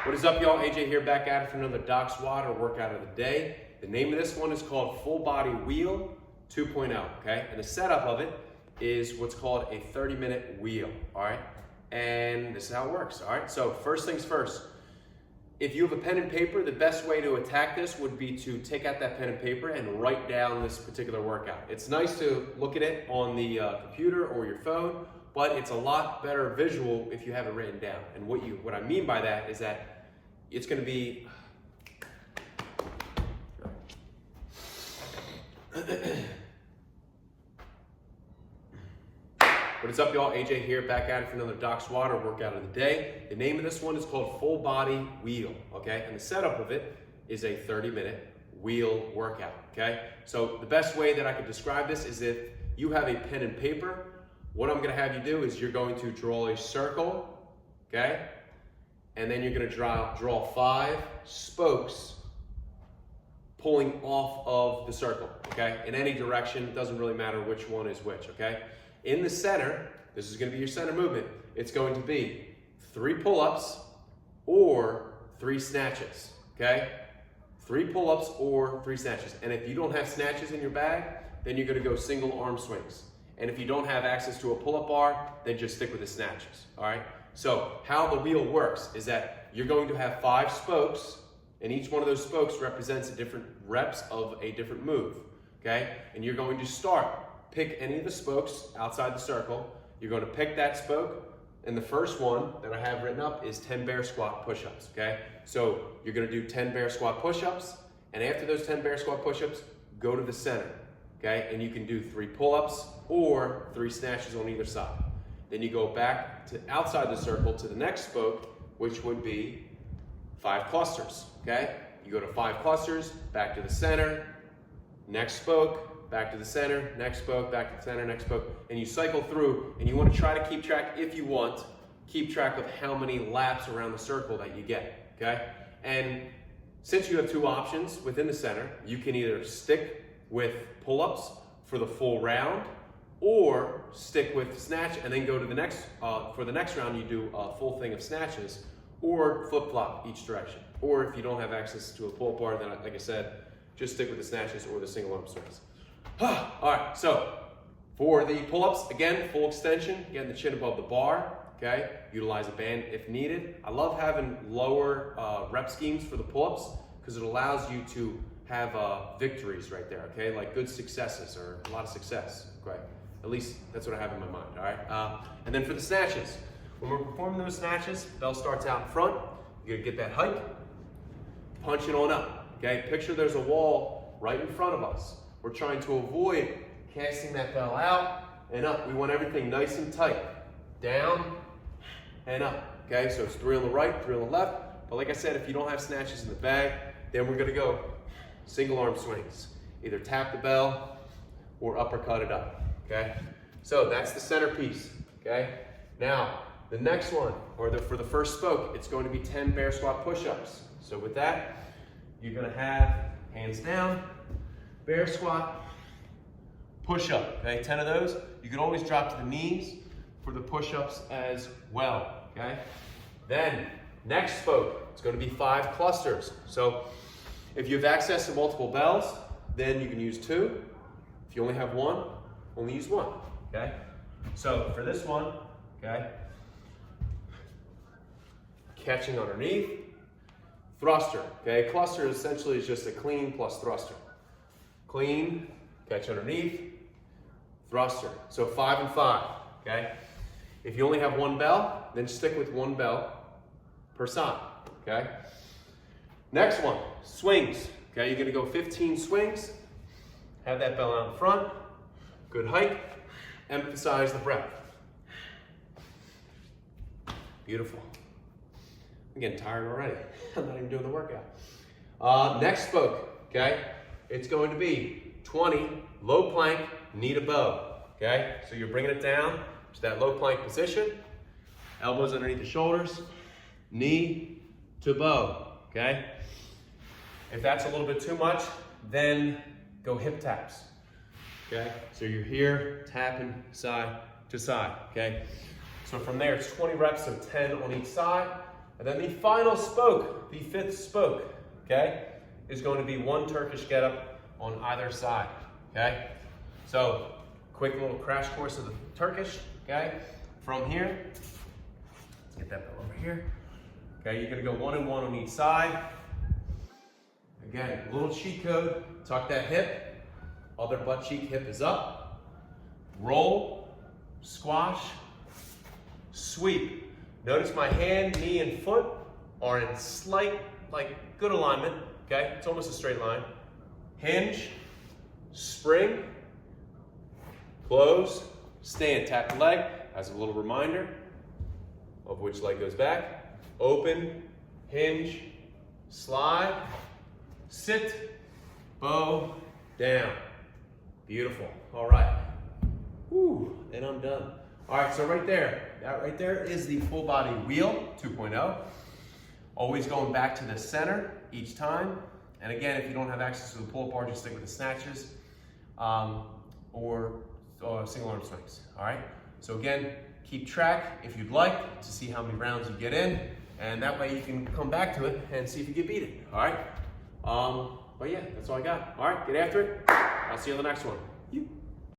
What is up, y'all? AJ here, back at it for another WOD or workout of the day. The name of this one is called Full Body Wheel 2.0, okay? And the setup of it is what's called a 30-minute wheel, all right? And this is how it works, all right? So first things first, if you have a pen and paper, the best way to attack this would be to take out that pen and paper and write down this particular workout. It's nice to look at it on the computer or your phone, but it's a lot better visual if you have it written down. And what I mean by that is that it's going to be What is up, y'all? AJ here, back at it for another WOD or workout of the day. The name of this one is called Full Body Wheel, okay? And the setup of it is a 30-minute wheel workout, okay? So the best way that I could describe this is if you have a pen and paper, what I'm gonna have you do is you're going to draw a circle, okay? And then you're gonna draw 5 spokes pulling off of the circle, okay? In any direction, it doesn't really matter which one is which, okay? In the center, this is gonna be your center movement, it's going to be 3 pull-ups or 3 snatches, okay? 3 pull-ups or 3 snatches. And if you don't have snatches in your bag, then you're gonna go single arm swings. And if you don't have access to a pull-up bar, then just stick with the snatches, all right? So how the wheel works is that you're going to have 5 spokes, and each one of those spokes represents a different reps of a different move, okay? And you're going to pick any of the spokes outside the circle. You're going to pick that spoke, and the first one that I have written up is 10 bear squat push-ups, okay? So you're gonna do 10 bear squat push-ups, and after those 10 bear squat push-ups, go to the center, okay? And you can do 3 pull-ups or 3 snatches on either side. Then you go back to outside the circle to the next spoke, which would be 5 clusters, okay? You go to 5 clusters, back to the center, next spoke, back to the center, next spoke, back to the center, next spoke, and you cycle through, and you want to try to keep track, if you want, keep track of how many laps around the circle that you get, okay? And since you have 2 options within the center, you can either stick with pull-ups for the full round, or stick with snatch and then go to the next, for the next round you do a full thing of snatches, or flip-flop each direction. Or if you don't have access to a pull-up bar, then like I said, just stick with the snatches or the single arm swings. All right, so for the pull-ups, again, full extension, getting the chin above the bar, okay? Utilize a band if needed. I love having lower rep schemes for the pull-ups because it allows you to have victories right there, okay? Like good successes or a lot of success, okay? At least that's what I have in my mind, all right? And then for the snatches, when we're performing those snatches, bell starts out in front, you're gonna get that hike, punch it on up, okay? Picture there's a wall right in front of us. We're trying to avoid casting that bell out and up. We want everything nice and tight. Down and up, okay? So it's 3 on the right, 3 on the left. But like I said, if you don't have snatches in the bag, then we're gonna go single arm swings. Either tap the bell or uppercut it up, okay? So that's the centerpiece, okay? Now, the next one, for the first spoke, it's going to be 10 bear squat push-ups. So with that, you're gonna have hands down, bear squat, push-up, okay? 10 of those. You can always drop to the knees for the push-ups as well, okay? Then, next spoke, it's gonna be 5 clusters. So, if you have access to multiple bells, then you can use 2. If you only have 1, only use 1, okay? So, for this one, okay, catching underneath, thruster, okay? Cluster essentially is just a clean plus thruster. Clean, catch underneath, thruster. So 5 and 5, okay? If you only have 1 bell, then stick with 1 bell per side, okay? Next one, swings, okay? You're gonna go 15 swings, have that bell out in front, good hike, emphasize the breath. Beautiful. I'm getting tired already. I'm not even doing the workout. Next spoke, okay? It's going to be 20 low plank, knee to bow, okay? So you're bringing it down to that low plank position, elbows underneath the shoulders, knee to bow, okay? If that's a little bit too much, then go hip taps, okay? So you're here, tapping side to side, okay? So from there, it's 20 reps of 10 on each side. And then the final spoke, the fifth spoke, okay, is going to be one Turkish get-up on either side, okay? So, quick little crash course of the Turkish, okay? From here, let's get that bell over here. Okay, you're gonna go 1 and 1 on each side. Again, little cheat code, tuck that hip, other butt cheek hip is up. Roll, squash, sweep. Notice my hand, knee, and foot are in slight, good alignment, okay? It's almost a straight line. Hinge, spring, close, stand. Tap the leg as a little reminder of which leg goes back. Open, hinge, slide, sit, bow, down. Beautiful. All right. Whew, and I'm done. All right, so that right there is the full body wheel 2.0. Always going back to the center each time. And again, if you don't have access to the pull-up bar, just stick with the snatches or single arm swings, all right? So again, keep track if you'd like to see how many rounds you get in, and that way you can come back to it and see if you can beat it, all right? But yeah, that's all I got. All right, get after it. I'll see you on the next one.